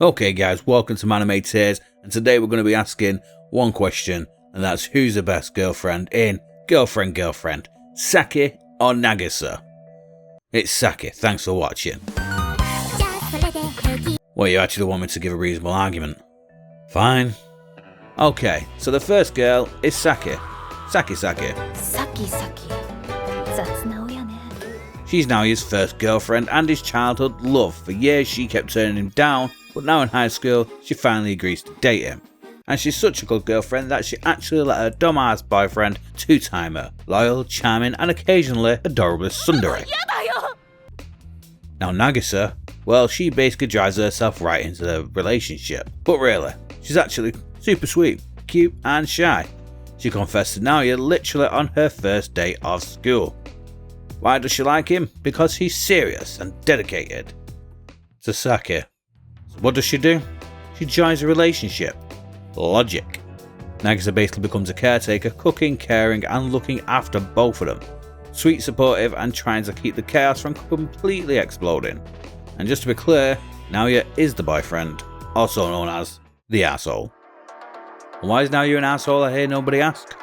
Okay guys, welcome to Anime Tears, and today we're going to be asking one question, and that's who's the best girlfriend in Girlfriend, Saki or Nagisa? It's Saki, thanks for watching. Well, you actually want me to give a reasonable argument? Fine. Okay, so the first girl is Saki. Saki. She's Naoya's first girlfriend and his childhood love. For years she kept turning him down, but now in high school she finally agrees to date him. And she's such a good girlfriend that she actually let her dumbass boyfriend two-time her. Loyal, charming and occasionally adorable tsundere. Now Nagisa, well, she basically drives herself right into the relationship. But really, she's actually super sweet, cute and shy. She confessed to Naoya literally on her first day of school. Why does she like him? Because he's serious and dedicated. To Saki. So what does she do? She joins a relationship. Logic. Nagisa basically becomes a caretaker, cooking, caring and looking after both of them. Sweet, supportive and trying to keep the chaos from completely exploding. And just to be clear, Naoya is the boyfriend, also known as the asshole. And why is Naoya an asshole, I hear nobody ask?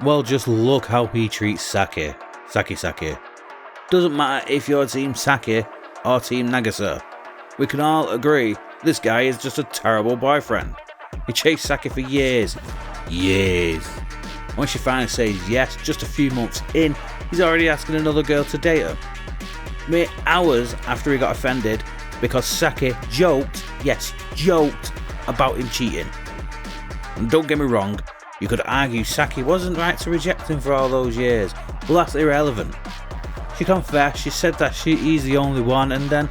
Well, just look how he treats Saki. Saki. Doesn't matter if you're team Saki or team Nagisa. We can all agree this guy is just a terrible boyfriend. He chased Saki for years. When she finally says yes, just a few months in, he's already asking another girl to date her. Mere hours after he got offended because Saki joked about him cheating. And don't get me wrong, you could argue Saki wasn't right to reject him for all those years, but that's irrelevant. She confessed, she said that he's the only one, and then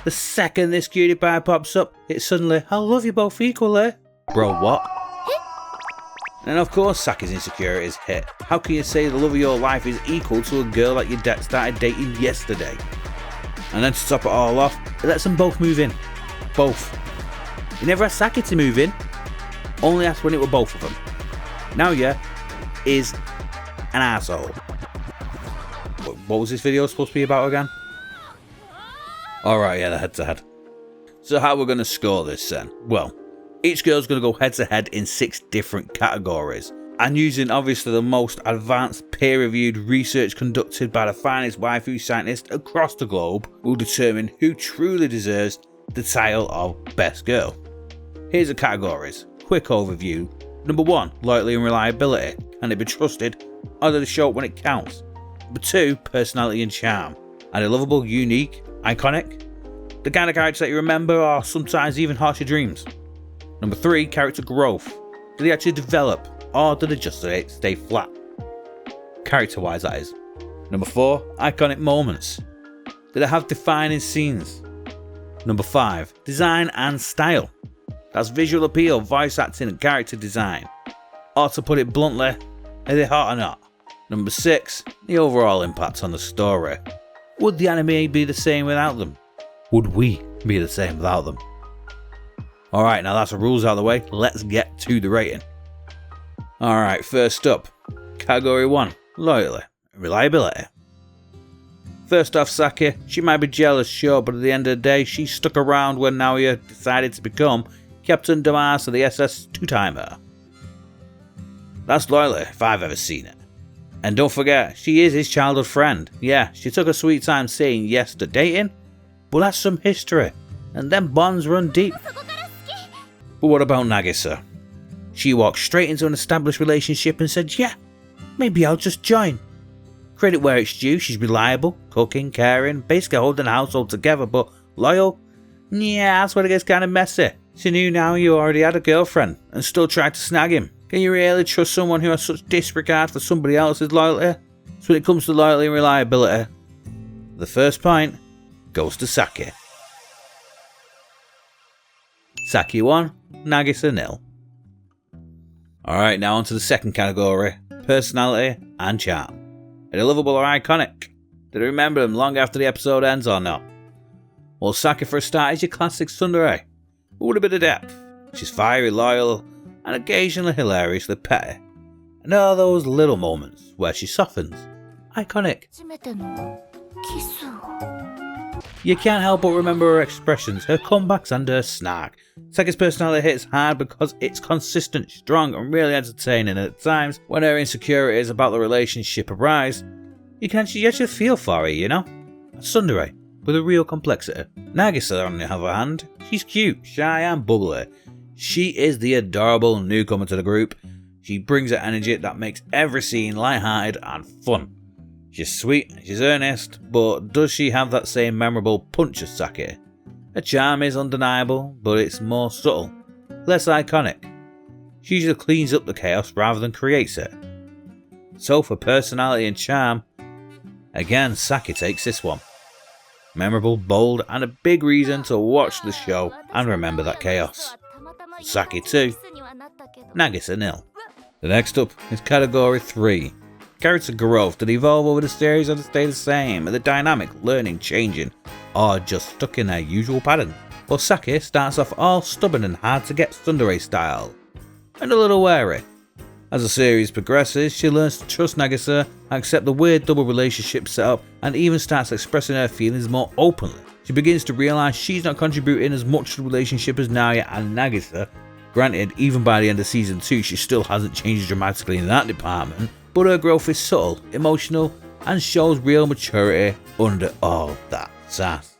the second this cutie pie pops up, it's suddenly, I love you both equally. Bro, what? And of course Saki's insecurities hit. How can you say the love of your life is equal to a girl that you started dating yesterday? And then to top it all off, it lets them both move in. Both. He never asked Saki to move in, only asked when it were both of them. Naoya is an asshole. What was this video supposed to be about again? Alright, yeah, the head-to-head. So how we're going to score this then? Well, each girl's going to go head-to-head in 6 different categories. And using obviously the most advanced peer-reviewed research conducted by the finest waifu scientists across the globe will determine who truly deserves the title of Best Girl. Here's the categories. Quick overview. Number 1, loyalty and reliability. Can it be trusted? Or do they show up when it counts? Number 2, personality and charm. Are they lovable, unique, iconic? The kind of characters that you remember or sometimes even haunt your dreams. Number 3, character growth. Do they actually develop or do they just stay flat? Character wise, that is. Number 4, iconic moments. Do they have defining scenes? Number 5, design and style. That's visual appeal, voice acting and character design. Or to put it bluntly, are they hot or not? Number 6, the overall impact on the story. Would the anime be the same without them? Would we be the same without them? Alright, now that's the rules out of the way, let's get to the rating. Alright, first up, category 1, loyalty and reliability. First off, Saki, she might be jealous, sure, but at the end of the day, she stuck around when Naoya decided to become Captain Dumbass of the SS two-timer. That's loyalty, if I've ever seen it. And don't forget, she is his childhood friend. Yeah, she took a sweet time saying yes to dating, but that's some history, and them bonds run deep. But what about Nagisa? She walked straight into an established relationship and said, yeah, maybe I'll just join. Credit where it's due, she's reliable, cooking, caring, basically holding the household together, but loyal? Yeah, that's when it gets kind of messy. She knew now you already had a girlfriend and still tried to snag him. Can you really trust someone who has such disregard for somebody else's loyalty? So when it comes to loyalty and reliability, the first point goes to Saki. Saki 1, Nagisa 0. Alright, now on to the second category, personality and charm. Are they lovable or iconic? Do they remember them long after the episode ends or not? Well, Saki for a start is your classic tsundere, but with a bit of depth. She's fiery, loyal, and occasionally hilariously petty. And all those little moments where she softens. Iconic. You can't help but remember her expressions, her comebacks and her snark. Saki's personality hits hard because it's consistent, strong and really entertaining, and at times when her insecurities about the relationship arise, you can actually feel for her, you know? A tsundere with a real complexity. Nagisa, on the other hand, she's cute, shy and bubbly. She is the adorable newcomer to the group. She brings an energy that makes every scene lighthearted and fun. She's sweet, she's earnest, but does she have that same memorable punch as Saki? Her charm is undeniable, but it's more subtle, less iconic. She usually cleans up the chaos rather than creates it. So for personality and charm, again Saki takes this one. Memorable, bold, and a big reason to watch the show and remember that chaos. Saki 2, Nagisa 0. The next up is category 3. Character growth that evolve over the series or to stay the same, and the dynamic, learning, changing, or just stuck in their usual pattern. Well, Saki starts off all stubborn and hard to get tsundere style, and a little wary. As the series progresses, she learns to trust Nagisa, accept the weird double relationship setup, and even starts expressing her feelings more openly. She begins to realise she's not contributing as much to the relationship as Naoya and Nagisa. Granted, even by the end of season 2 she still hasn't changed dramatically in that department, but her growth is subtle, emotional, and shows real maturity under all that sass.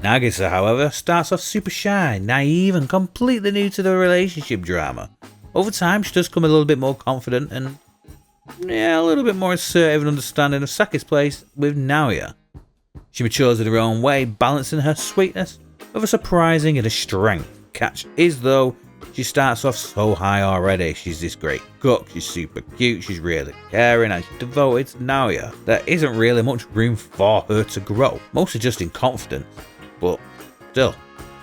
Nagisa, however, starts off super shy, naive, and completely new to the relationship drama. Over time, she does become a little bit more confident and a little bit more assertive and understanding of Saki's place with Naoya. She matures in her own way, balancing her sweetness with a surprising and a strength. Catch is though, she starts off so high already. She's this great cook, she's super cute, she's really caring, and she's devoted to Naoya. There isn't really much room for her to grow, mostly just in confidence, but still,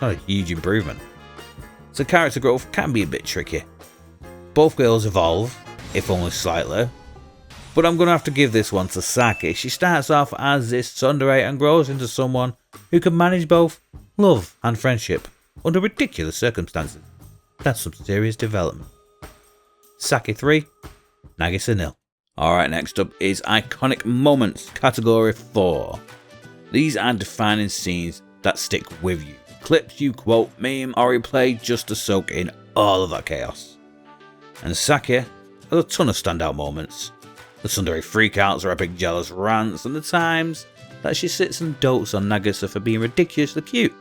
not a huge improvement. So character growth can be a bit tricky. Both girls evolve, if only slightly, but I'm going to have to give this one to Saki. She starts off as this tsundere and grows into someone who can manage both love and friendship under ridiculous circumstances. That's some serious development. Saki 3, Nagisa 0. Alright, next up is Iconic Moments, category 4. These are defining scenes that stick with you. Clips you quote, meme, or replay just to soak in all of that chaos. And Saki has a ton of standout moments. The tsundere freakouts, her epic jealous rants, and the times that she sits and dotes on Nagisa for being ridiculously cute.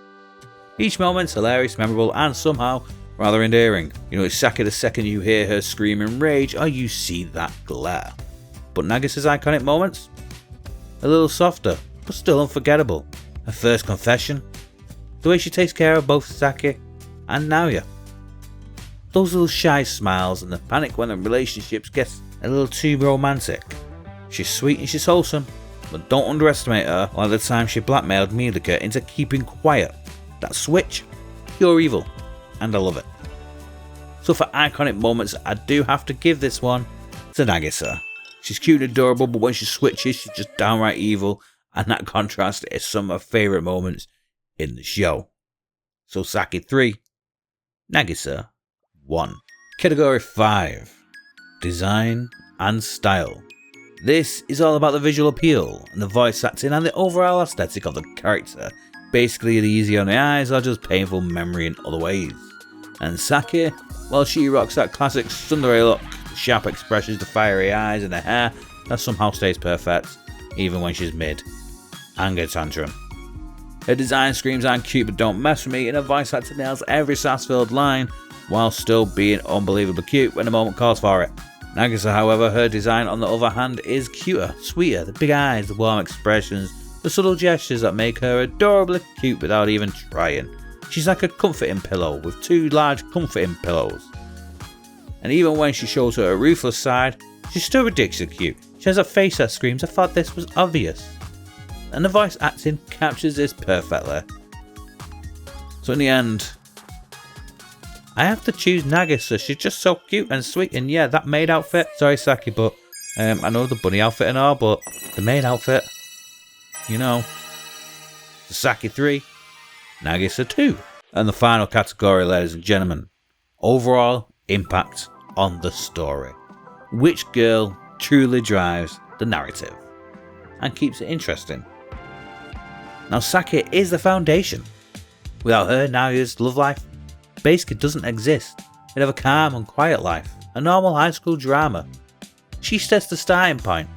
Each moment's hilarious, memorable, and somehow rather endearing. You know it's Saki the second you hear her scream in rage or you see that glare. But Nagisa's iconic moments? A little softer, but still unforgettable. Her first confession, the way she takes care of both Saki and Naoya. Those little shy smiles and the panic when the relationships get a little too romantic. She's sweet and she's wholesome, but don't underestimate her like the time she blackmailed Milika into keeping quiet. That switch, pure evil, and I love it. So for iconic moments, I do have to give this one to Nagisa. She's cute and adorable, but when she switches, she's just downright evil, and that contrast is some of my favourite moments in the show. So Saki 3, Nagisa 1. Category 5. Design and Style. This is all about the visual appeal, and the voice acting, and the overall aesthetic of the character. Basically the easy on the eyes or just painful memory in other ways. And Saki, well, she rocks that classic tsundere look, the sharp expressions, the fiery eyes, and the hair that somehow stays perfect, even when she's mid anger tantrum. Her design screams I'm cute but don't mess with me, and her voice actor nails every sass-filled line while still being unbelievably cute when the moment calls for it. Nagisa, however, her design on the other hand is cuter, sweeter, the big eyes, the warm expressions, the subtle gestures that make her adorably cute without even trying. She's like a comforting pillow with two large comforting pillows. And even when she shows her ruthless side, she's still ridiculously cute. She has a face that screams I thought this was obvious. And the voice acting captures this perfectly. So in the end, I have to choose Nagisa. She's just so cute and sweet, and yeah, that maid outfit, sorry Saki, but I know the bunny outfit and all, but the maid outfit, you know. Saki 3, Nagisa 2. And the final category, ladies and gentlemen, overall impact on the story. Which girl truly drives the narrative and keeps it interesting? Now Saki is the foundation. Without her, Naga's love life basically doesn't exist. He'd have a calm and quiet life, a normal high school drama. She sets the starting point,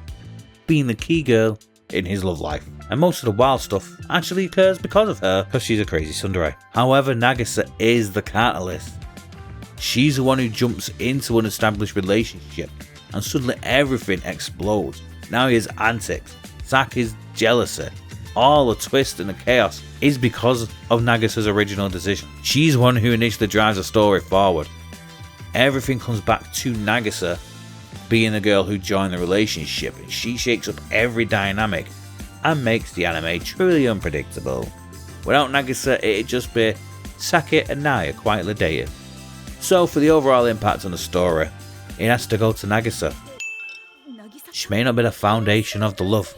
being the key girl in his love life. And most of the wild stuff actually occurs because of her, because she's a crazy tsundere. However, Nagisa is the catalyst. She's the one who jumps into an established relationship, and suddenly everything explodes. Now he has antics, Saki's jealousy. All the twist and the chaos is because of Nagisa's original decision. She's the one who initially drives the story forward. Everything comes back to Nagisa being the girl who joined the relationship, and she shakes up every dynamic and makes the anime truly unpredictable. Without Nagisa, it'd just be Saki and Naya quietly dating. So for the overall impact on the story, it has to go to Nagisa. She may not be the foundation of the love,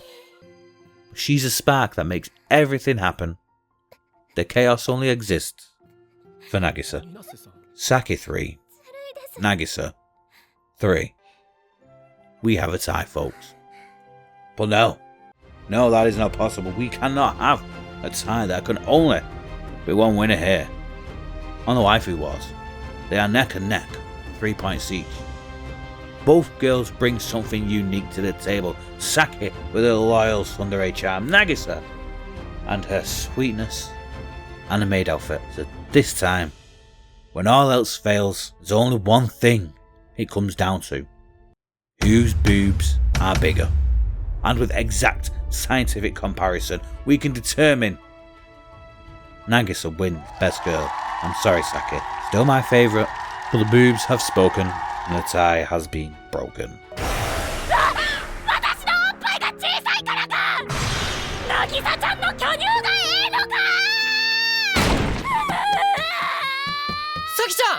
but she's a spark that makes everything happen. The chaos only exists for Nagisa. Saki 3, Nagisa 3. We have a tie, folks. But no, that is not possible. We cannot have a tie. There can only be one winner here. On the Waifu Wars, they are neck and neck, 3 points each. Both girls bring something unique to the table. Saki with her loyal tsundere charm, Nagisa and her sweetness and a maid outfit. So this time, when all else fails, there's only one thing it comes down to. Whose boobs are bigger? And with exact scientific comparison, we can determine Nagisa wins Best Girl. I'm sorry, Saki. Still my favourite, but the boobs have spoken and the tie has been broken.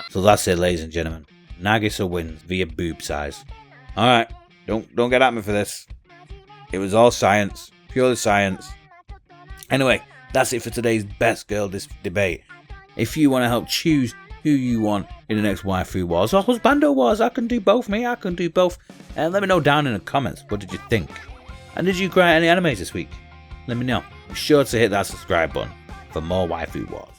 So that's it, ladies and gentlemen. Nagisa wins via boob size. Alright, don't get at me for this. It was all science, purely science. Anyway, that's it for today's Best Girl debate. If you want to help choose who you want in the next Waifu Wars or Husbando Wars, I can do both, I can do both. And let me know down in the comments, what did you think? And did you cry any animes this week? Let me know. Be sure to hit that subscribe button for more Waifu Wars.